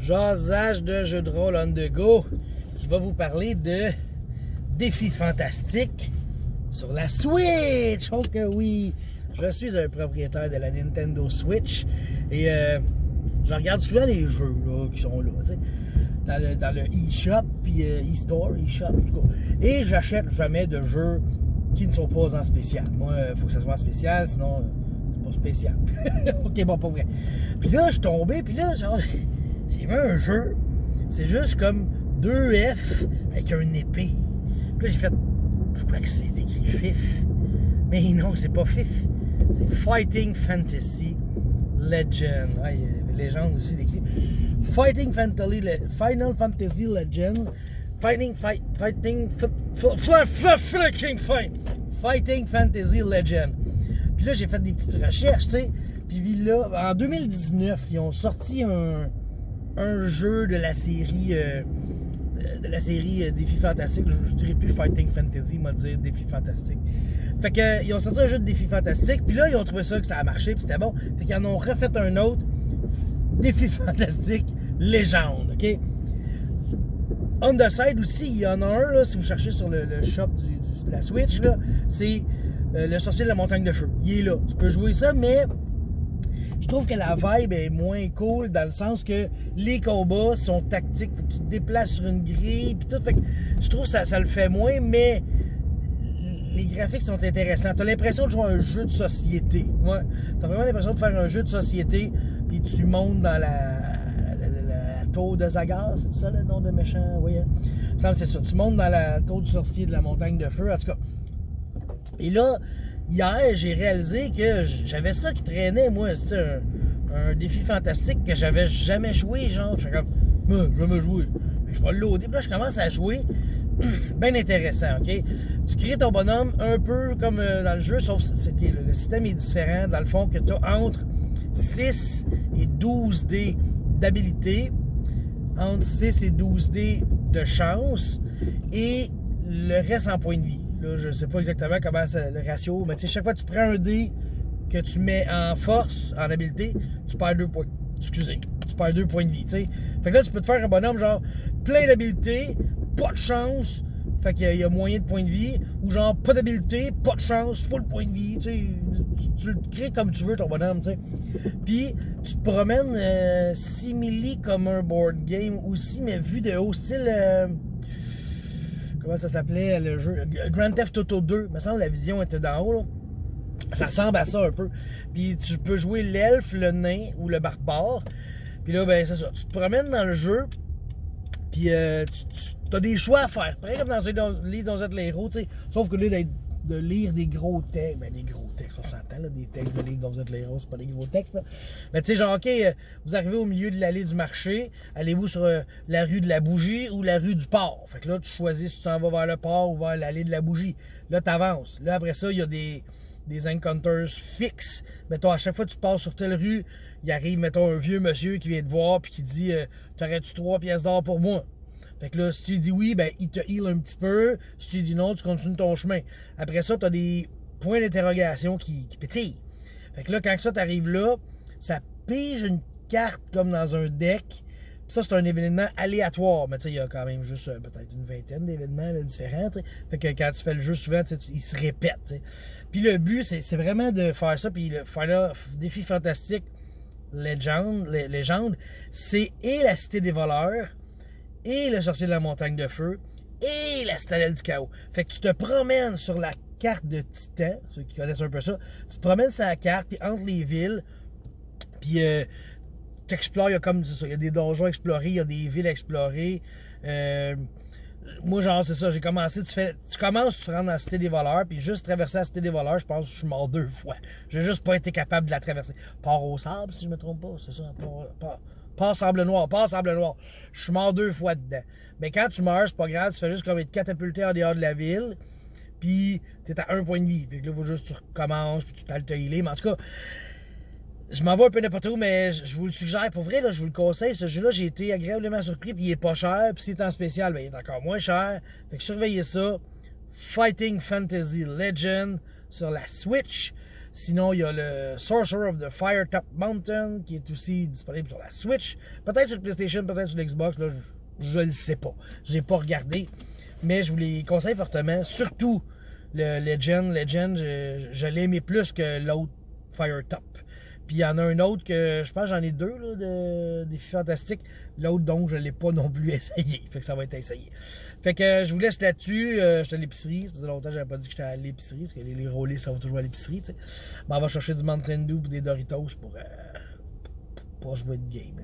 jasage de jeux de rôle on the go qui va vous parler de défis fantastiques sur la Switch. Oh que oui! Je suis un propriétaire de la Nintendo Switch et je regarde souvent les jeux là, qui sont là, tu sais, dans le eShop, puis eStore, eShop, en tout cas. Et j'achète jamais de jeux qui ne sont pas en spécial. Moi, il faut que ça soit en spécial, sinon c'est pas spécial. Ok, bon, pas vrai. Puis là, je suis tombé, puis là, genre, j'ai vu un jeu, c'est juste comme 2F avec un épée. Puis là, j'ai fait, je crois que c'est écrit FIF. Mais non, c'est pas FIF. C'est Fighting Fantasy Legend. Ouais, il y avait Legend aussi décrit. Final Fantasy Legend. Fighting Fantasy Legend. Puis là, j'ai fait des petites recherches, tu sais. Puis là, en 2019, ils ont sorti un jeu de la série Défis Fantastiques. Je dirais plus Fighting Fantasy, ils m'ont dit Défis Fantastiques. Fait que ils ont sorti un jeu de Défis Fantastiques, puis là, ils ont trouvé ça que ça a marché, puis c'était bon. Fait qu'ils en ont refait un autre, Défis Fantastiques Légende, OK? On the side aussi, il y en a un, là, si vous cherchez sur le shop de la Switch, là, c'est le sorcier de la montagne de feu. Il est là, tu peux jouer ça, mais je trouve que la vibe est moins cool dans le sens que les combats sont tactiques, faut que tu te déplaces sur une grille, puis tout, fait que je trouve que ça le fait moins, mais les graphiques sont intéressants. Tu as l'impression de jouer à un jeu de société. Ouais. Tu as vraiment l'impression de faire un jeu de société, puis tu montes dans la tour de Zagar, c'est ça le nom de méchant? Oui, il me semble que c'est ça. Tu montes dans la tour du sorcier de la montagne de feu, en tout cas. Et là, hier, j'ai réalisé que j'avais ça qui traînait, moi. C'était un défi fantastique que j'avais jamais joué, genre. Je suis comme, je vais me jouer. Je vais le loader. Puis là, je commence à jouer. Bien intéressant, OK? Tu crées ton bonhomme un peu comme dans le jeu, sauf que le système est différent. Dans le fond, que tu as entre 6 et 12 dés d'habilité, entre 6 et 12 dés de chance, et le reste en points de vie. Là, je sais pas exactement comment c'est le ratio, mais tu sais, chaque fois que tu prends un dé que tu mets en force, en habileté, tu perds 2 points. Excusez, tu perds 2 points de vie, tu sais. Fait que là, tu peux te faire un bonhomme genre plein d'habileté, pas de chance, fait qu'il y a moyen de points de vie, ou genre pas d'habileté, pas de chance, full point de vie, tu sais. Tu le crées comme tu veux ton bonhomme, tu sais. Puis tu te promènes simili comme un board game aussi, mais vu de haut, style. Comment ça s'appelait le jeu? Grand Theft Auto 2. Il me semble que la vision était d'en haut, là. Ça ressemble à ça un peu. Puis tu peux jouer l'elfe, le nain ou le barbare. Puis là, ben c'est ça. Tu te promènes dans le jeu. Puis tu as des choix à faire. Pareil comme dans un livre dans un héros, tu sais. Sauf que là, de lire des gros textes. Ben, des gros textes, on s'entend, là. Des textes de livres dans un héros, c'est pas des gros textes, là. Mais tu sais, genre, OK, vous arrivez au milieu de l'allée du marché. Allez-vous sur la rue de la Bougie ou la rue du port? Fait que là, tu choisis si tu t'en vas vers le port ou vers l'allée de la Bougie. Là, tu avances. Là, après ça, il y a des encounters fixes. Mettons, à chaque fois que tu passes sur telle rue, il arrive, mettons, un vieux monsieur qui vient te voir puis qui dit t'aurais-tu 3 pièces d'or pour moi? Fait que là, si tu dis oui, ben il te heal un petit peu. Si tu dis non, tu continues ton chemin. Après ça, tu as des points d'interrogation qui pétillent. Fait que là, quand ça t'arrive là, ça pige une carte comme dans un deck. Puis ça, c'est un événement aléatoire. Mais tu sais, il y a quand même juste peut-être une vingtaine d'événements différents. T'sais. Fait que quand tu fais le jeu souvent, il se répète. T'sais. Puis le but, c'est vraiment de faire ça. Puis le Final Défi Fantastique Légende, c'est et la Cité des voleurs, et le sorcier de la montagne de feu, et la citadelle du chaos. Fait que tu te promènes sur la carte de Titan, ceux qui connaissent un peu ça, tu te promènes sur la carte, puis entre les villes, puis tu explores, il y a comme ça, il y a des donjons à explorer, il y a des villes à explorer. Moi, genre, c'est ça, j'ai commencé, tu commences, tu rentres dans la Cité des voleurs, puis juste traverser la Cité des voleurs, je pense que je suis mort 2 fois. J'ai juste pas été capable de la traverser. Port au sable, si je me trompe pas, c'est ça, Pas sable noir. Je suis mort 2 fois dedans. Mais quand tu meurs, c'est pas grave, tu fais juste comme être catapulté en dehors de la ville, puis t'es à 1 point de vie. Puis là, il faut juste que tu recommences, puis tu t'altes-healer. Mais en tout cas, je m'en vais un peu n'importe où, mais je vous le suggère. Pour vrai, là, je vous le conseille. Ce jeu-là, j'ai été agréablement surpris, puis il est pas cher. Puis s'il est en spécial, ben, il est encore moins cher. Fait que surveillez ça. Fighting Fantasy Legend sur la Switch. Sinon, il y a le Sorcerer of the Firetop Mountain qui est aussi disponible sur la Switch. Peut-être sur le PlayStation, peut-être sur l'Xbox. Là, je le sais pas. J'ai pas regardé. Mais je vous les conseille fortement. Surtout le Legend. Legend, je l'ai aimé plus que l'autre Firetop. Puis il y en a un autre que je pense que j'en ai deux là, de défis fantastiques. L'autre donc je ne l'ai pas non plus essayé. Fait que ça va être essayé. Fait que je vous laisse là-dessus. J'étais à l'épicerie. Ça faisait longtemps que j'avais pas dit que j'étais à l'épicerie. Parce que les relais, ça va toujours à l'épicerie. Tu sais. Ben, on va chercher du Mountain Dew et des Doritos pour jouer de game.